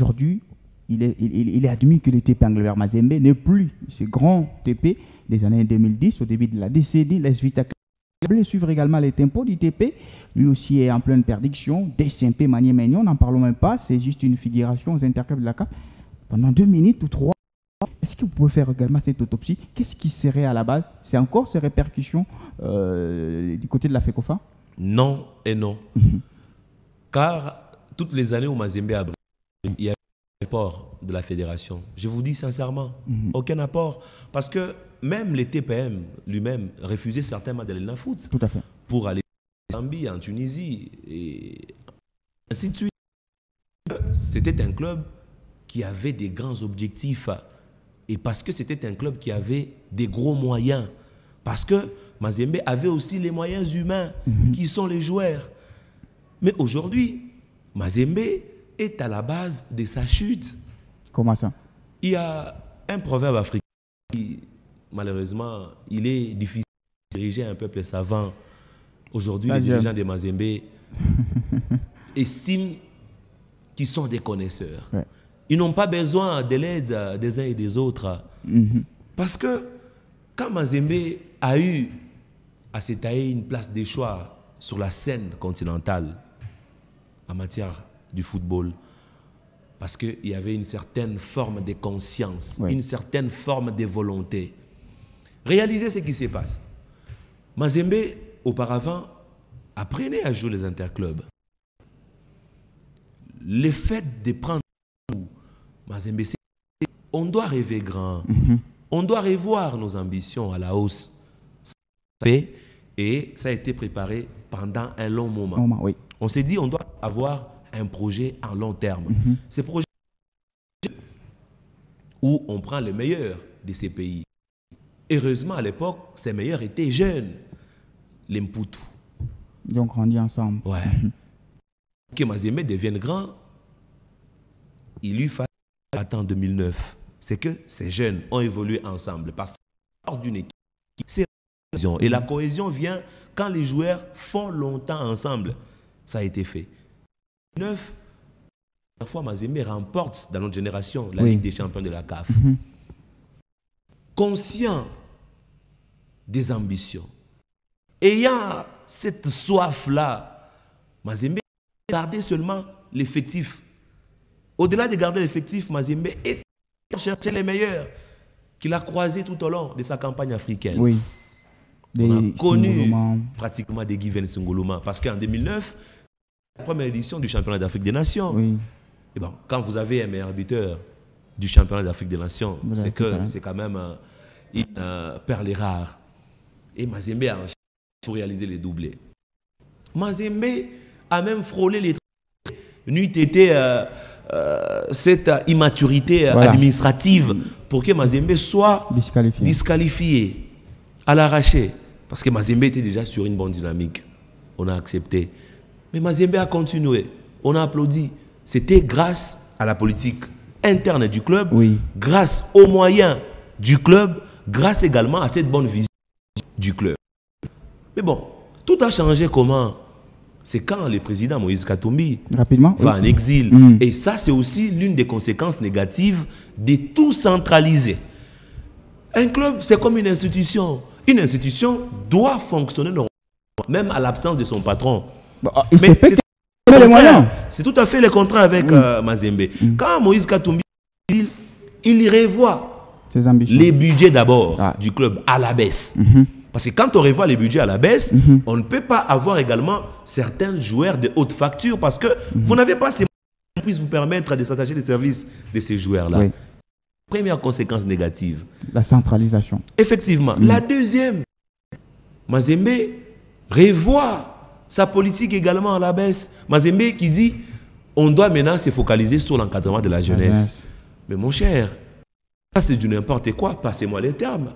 Aujourd'hui, il est admis que le TP Englebert Mazembe n'est plus ce grand TP des années 2010, au début de la décennie. L'AS Vita Club suivre également les tempos du TP. Lui aussi est en pleine perdition. DCMP Manier Magnon, n'en parlons même pas. C'est juste une figuration aux interclubs de la CAF pendant 2 minutes ou 3. Est-ce que vous pouvez faire également cette autopsie? Qu'est-ce qui serait à la base? C'est encore ces répercussions du côté de la FECOFA? Non et non. Car toutes les années où Mazembe a brillé, il y a un apport de la fédération. Je vous dis sincèrement, aucun apport. Parce que même les TPM lui-même refusaient certainement d'aller dans le foot. Tout à fait. Pour aller en Zambie, en Tunisie, et ainsi de suite. C'était un club qui avait des grands objectifs. Et parce que c'était un club qui avait des gros moyens. Parce que Mazembe avait aussi les moyens humains qui sont les joueurs. Mais aujourd'hui, Mazembe est à la base de sa chute. Comment ça? Il y a un proverbe africain qui, malheureusement, il est difficile de diriger un peuple savant. Aujourd'hui, les dirigeants de Mazembe estiment qu'ils sont des connaisseurs. Ouais. Ils n'ont pas besoin de l'aide des uns et des autres. Parce que quand Mazembe a eu à se tailler une place de choix sur la scène continentale en matière du football, parce qu'il y avait une certaine forme de conscience, une certaine forme de volonté. Réalisez ce qui se passe. Mazembe, auparavant, apprenait à jouer les interclubs. Le fait de prendre Mazembe, on doit rêver grand. On doit revoir nos ambitions à la hausse. Et ça a été préparé pendant un long moment. On s'est dit on doit avoir un projet à long terme. Ces projets où on prend les meilleurs de ces pays. Heureusement, à l'époque, ces meilleurs étaient jeunes. Les Mputu. Ils ont grandi ensemble. Ouais. Que Mazembe devienne grand, il lui fallait attendre 2009. C'est que ces jeunes ont évolué ensemble. Parce que d'une équipe, c'est la cohésion. Et la cohésion vient quand les joueurs font longtemps ensemble. Ça a été fait. 2009, la fois Mazembe remporte dans notre génération la Ligue des champions de la CAF. Conscient des ambitions. Ayant cette soif-là, Mazembe gardait seulement l'effectif. Au-delà de garder l'effectif, Mazembe est chercher les meilleurs qu'il a croisés tout au long de sa campagne africaine. Oui. On a connu pratiquement des Guy Singoloma parce qu'en 2009, la première édition du championnat d'Afrique des Nations. Oui. Et bon, quand vous avez un meilleur buteur du championnat d'Afrique des Nations, c'est que c'est quand même une perle rare. Et Mazembe a enchaîné pour réaliser les doublés. Mazembe a même frôlé les n'eût été cette immaturité administrative pour que Mazembe soit disqualifié à l'arraché. Parce que Mazembe était déjà sur une bonne dynamique. On a accepté. Mais Mazembe a continué. On a applaudi. C'était grâce à la politique interne du club, grâce aux moyens du club, grâce également à cette bonne vision du club. Mais bon, tout a changé comment? C'est quand le président Moïse Katumbi va en exil. Et ça, c'est aussi l'une des conséquences négatives de tout centraliser. Un club, c'est comme une institution. Une institution doit fonctionner normalement, même à l'absence de son patron. Mais c'est tout à fait le contraire avec Mazembe. Quand Moïse Katumbi, il revoit les budgets d'abord du club à la baisse. Parce que quand on revoit les budgets à la baisse, on ne peut pas avoir également certains joueurs de haute facture parce que vous n'avez pas ces moyens qui puissent vous permettre de s'attacher des services de ces joueurs-là. Première conséquence négative. La centralisation. Effectivement. La deuxième, Mazembe revoit sa politique également à la baisse. Mazembe qui dit on doit maintenant se focaliser sur l'encadrement de la jeunesse. Mais mon cher, ça c'est du n'importe quoi, passez-moi les termes.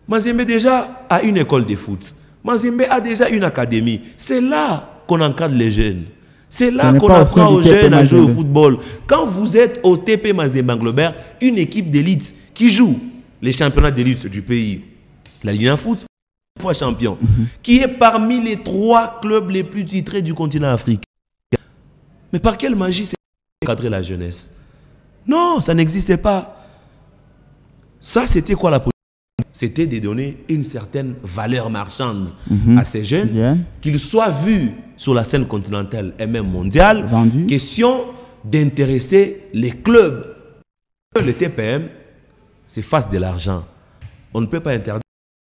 Mazembe déjà a une école de foot. Mazembe a déjà une académie. C'est là qu'on encadre les jeunes. C'est là qu'on apprend aux jeunes à jouer au football. Quand vous êtes au TP Mazembe Englebert, une équipe d'élite qui joue les championnats d'élite du pays, la Ligue 1 Foot, fois champion, qui est parmi les 3 clubs les plus titrés du continent africain. Mais par quelle magie c'est encadrer la jeunesse. Non, ça n'existait pas. Ça, c'était quoi la politique? C'était de donner une certaine valeur marchande à ces jeunes, qu'ils soient vus sur la scène continentale et même mondiale. Vendu. Question d'intéresser les clubs. Le TPM, c'est face de l'argent. On ne peut pas interdire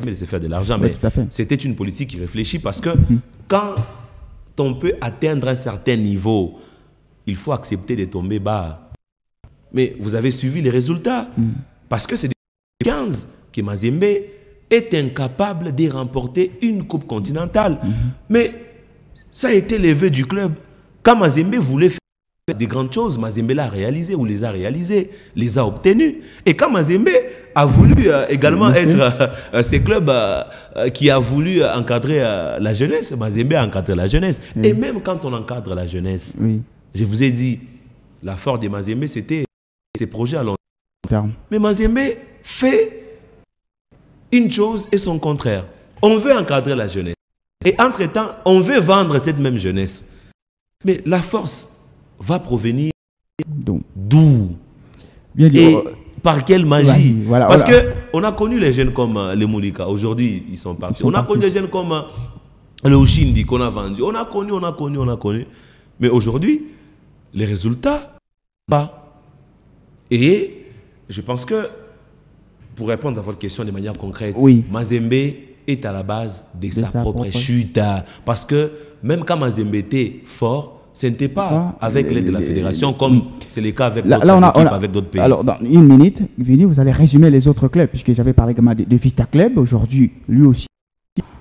de se faire de l'argent, mais c'était une politique qui réfléchit parce que quand on peut atteindre un certain niveau, il faut accepter de tomber bas. Mais vous avez suivi les résultats. Parce que c'est depuis 2015 que Mazembe est incapable de remporter une coupe continentale. Mais ça a été le vœu du club. Quand Mazembe voulait faire des grandes choses, Mazembe l'a réalisé ou les a réalisées, les a obtenues. Et quand Mazembe a voulu également être ce club qui a voulu encadrer la jeunesse, Mazembe a encadré la jeunesse. Et même quand on encadre la jeunesse, je vous ai dit, la force de Mazembe, c'était ses projets à long terme. Mais Mazembe fait une chose et son contraire. On veut encadrer la jeunesse. Et entre-temps, on veut vendre cette même jeunesse. Mais la force va provenir d'où? Et par quelle magie? Parce qu'on a connu les jeunes comme les Moulika. Aujourd'hui, ils sont partis. On a connu les jeunes comme le Ushindi qu'on a vendu. On a connu. Mais aujourd'hui, les résultats, pas. Et je pense que, pour répondre à votre question de manière concrète, Mazembe est à la base de sa propre chute. Parce que même quand Mazembe était fort, ce n'était pas avec l'aide de la fédération, comme c'est le cas avec d'autres équipes, avec d'autres pays. Alors, dans une minute, Vini, vous allez résumer les autres clubs, puisque j'avais parlé également de Vita Club, aujourd'hui, lui aussi,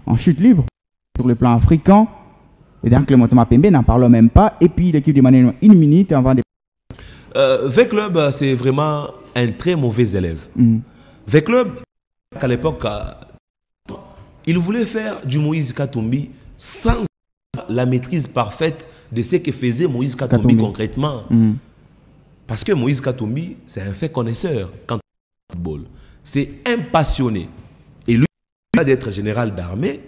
en chute libre, sur le plan africain. Et donc, Clément Mapembe, n'en parlons même pas. Et puis, l'équipe de Mané, une minute avant de... V-Club, c'est vraiment un très mauvais élève. V-Club, à l'époque, il voulait faire du Moïse Katumbi sans la maîtrise parfaite de ce que faisait Moïse Katumbi concrètement. Parce que Moïse Katumbi, c'est un fait connaisseur quand on football. C'est un passionné. Et lui, il a d'être général d'armée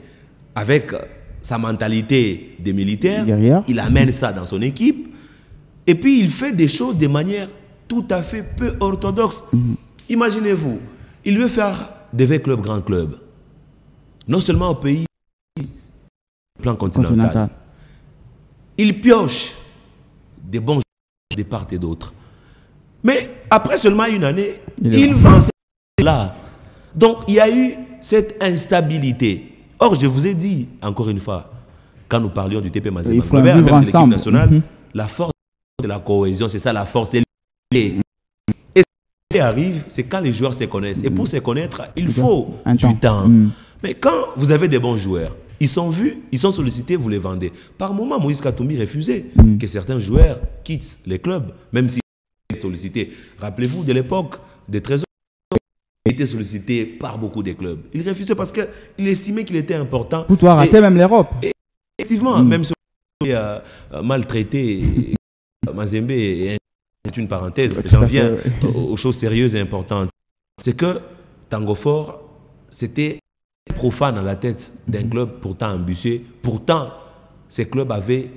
avec sa mentalité de militaire. Il amène ça dans son équipe. Et puis, il fait des choses de manière tout à fait peu orthodoxe. Imaginez-vous, il veut faire des V-Club grands clubs. Non seulement au pays, au plan continental. Il pioche des bons joueurs de part et d'autre. Mais après seulement une année, il vend là. Donc, il y a eu cette instabilité. Or, je vous ai dit, encore une fois, quand nous parlions du TP Mazembe avec l'équipe nationale, la force, c'est la cohésion, c'est ça la force. Et ce qui arrive, c'est quand les joueurs se connaissent. Et pour se connaître, il faut du temps. Mais quand vous avez des bons joueurs, ils sont vus, ils sont sollicités, vous les vendez. Par moment, Moïse Katumbi refusait que certains joueurs quittent les clubs, même s'ils étaient sollicités. Rappelez-vous de l'époque des Trésors, il était sollicité par beaucoup de clubs. Il refusait parce qu'il estimait qu'il était important. Pour toi, rater même l'Europe. Effectivement, même si on a maltraité Mazembe, est une parenthèse. J'en viens aux choses sérieuses et importantes. C'est que Tango Fort, c'était profane dans la tête d'un club pourtant ambitieux. Pourtant, ces clubs avaient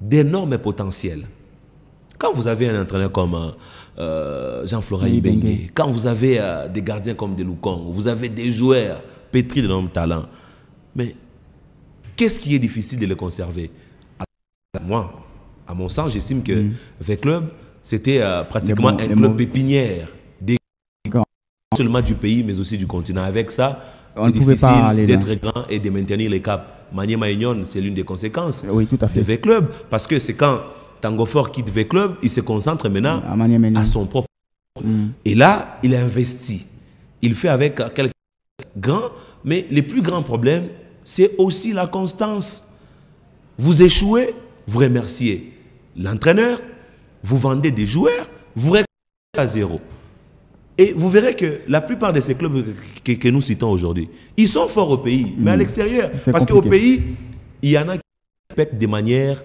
d'énormes potentiels. Quand vous avez un entraîneur comme Jean-Florent Ibenge, quand vous avez des gardiens comme Deloukong, vous avez des joueurs pétris d'énormes talents, mais qu'est-ce qui est difficile de les conserver? Moi, à mon sens, j'estime que V-Club, c'était pratiquement un club pépinière, non seulement du pays, mais aussi du continent. Avec ça, c'est difficile d'être grand et de maintenir les caps. Maniema Union, c'est l'une des conséquences de V-Club, parce que c'est quand Tango Fort quitte V-Club, il se concentre maintenant à son propre. Et là, il a investi. Il fait avec quelques grands, mais le plus grand problème, c'est aussi la constance. Vous échouez, vous remerciez l'entraîneur, vous vendez des joueurs, vous récoltez à zéro. Et vous verrez que la plupart de ces clubs que nous citons aujourd'hui, ils sont forts au pays, mais à l'extérieur. Parce qu'au pays, il y en a qui respectent de manière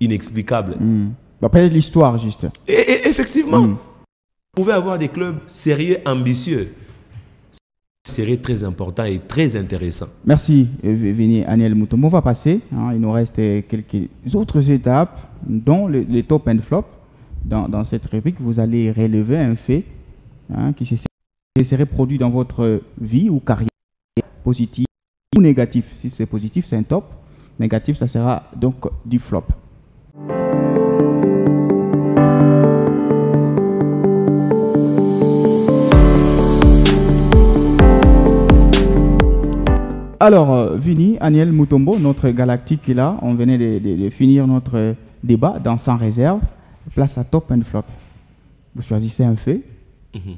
inexplicable. Peut-être l'histoire, juste. Et effectivement, vous pouvez avoir des clubs sérieux, ambitieux. Serait très important et très intéressant. Merci, Vini Aniel Moutombo. On va passer. Il nous reste quelques autres étapes, dont les top and flop. dans cette rubrique, vous allez relever un fait qui serait produit dans votre vie ou carrière, positif ou négatif. Si c'est positif, c'est un top. Négatif, ça sera donc du flop. Alors, Vini, Aniel Mutombo, notre galactique est là. On venait de finir notre débat dans Sans réserve. Place à top and flop. Vous choisissez un fait.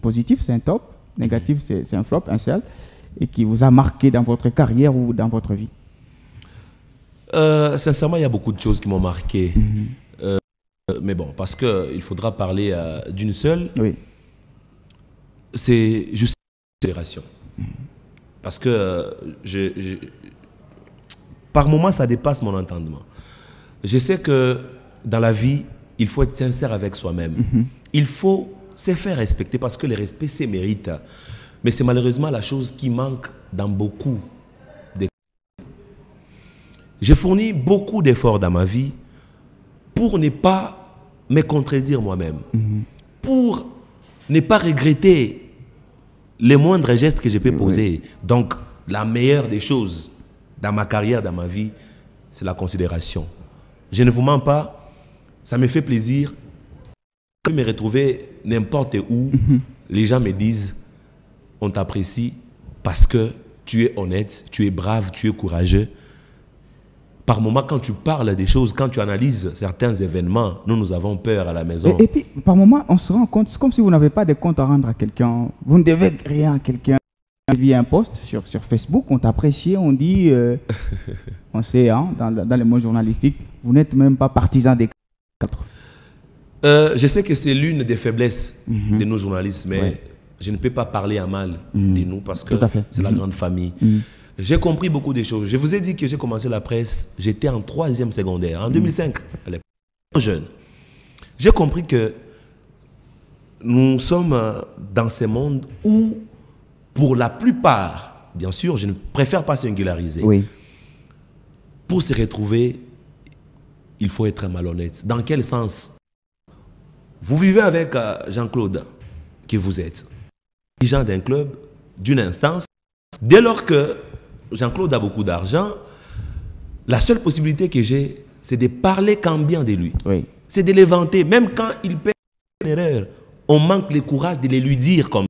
Positif, c'est un top. Négatif, c'est un flop, un seul. Et qui vous a marqué dans votre carrière ou dans votre vie. Sincèrement, il y a beaucoup de choses qui m'ont marqué. Mais bon, parce qu'il faudra parler d'une seule. Oui. C'est juste la considération. Parce que par moments, ça dépasse mon entendement. Je sais que dans la vie, il faut être sincère avec soi-même. Il faut se faire respecter parce que le respect, c'est mérite. Mais c'est malheureusement la chose qui manque dans beaucoup des cas. J'ai fourni beaucoup d'efforts dans ma vie pour ne pas me contredire moi-même. Pour ne pas regretter les moindres gestes que je peux poser. Donc, la meilleure des choses dans ma carrière, dans ma vie, c'est la considération. Je ne vous mens pas, ça me fait plaisir de me retrouver n'importe où. Les gens me disent, on t'apprécie parce que tu es honnête, tu es brave, tu es courageux. Par moments, quand tu parles des choses, quand tu analyses certains événements, nous avons peur à la maison. Et puis, par moments, on se rend compte, c'est comme si vous n'avez pas de compte à rendre à quelqu'un. Vous ne devez rien à quelqu'un. Via un post sur Facebook, on t'apprécie, on dit, on sait, dans les mots journalistiques, vous n'êtes même pas partisan des quatre. Je sais que c'est l'une des faiblesses de nos journalistes, mais je ne peux pas parler à mal de nous parce que c'est la grande famille. J'ai compris beaucoup de choses. Je vous ai dit que j'ai commencé la presse, j'étais en 3e secondaire, en 2005, à l'époque, jeune. J'ai compris que nous sommes dans ce monde où, pour la plupart, bien sûr, je ne préfère pas singulariser, pour se retrouver, il faut être malhonnête. Dans quel sens? Vous vivez avec Jean-Claude, qui vous êtes, dirigeant d'un club, d'une instance. Dès lors que Jean-Claude a beaucoup d'argent, la seule possibilité que j'ai, c'est de parler quand bien de lui. C'est de les vanter. Même quand il fait une erreur, on manque le courage de les lui dire comme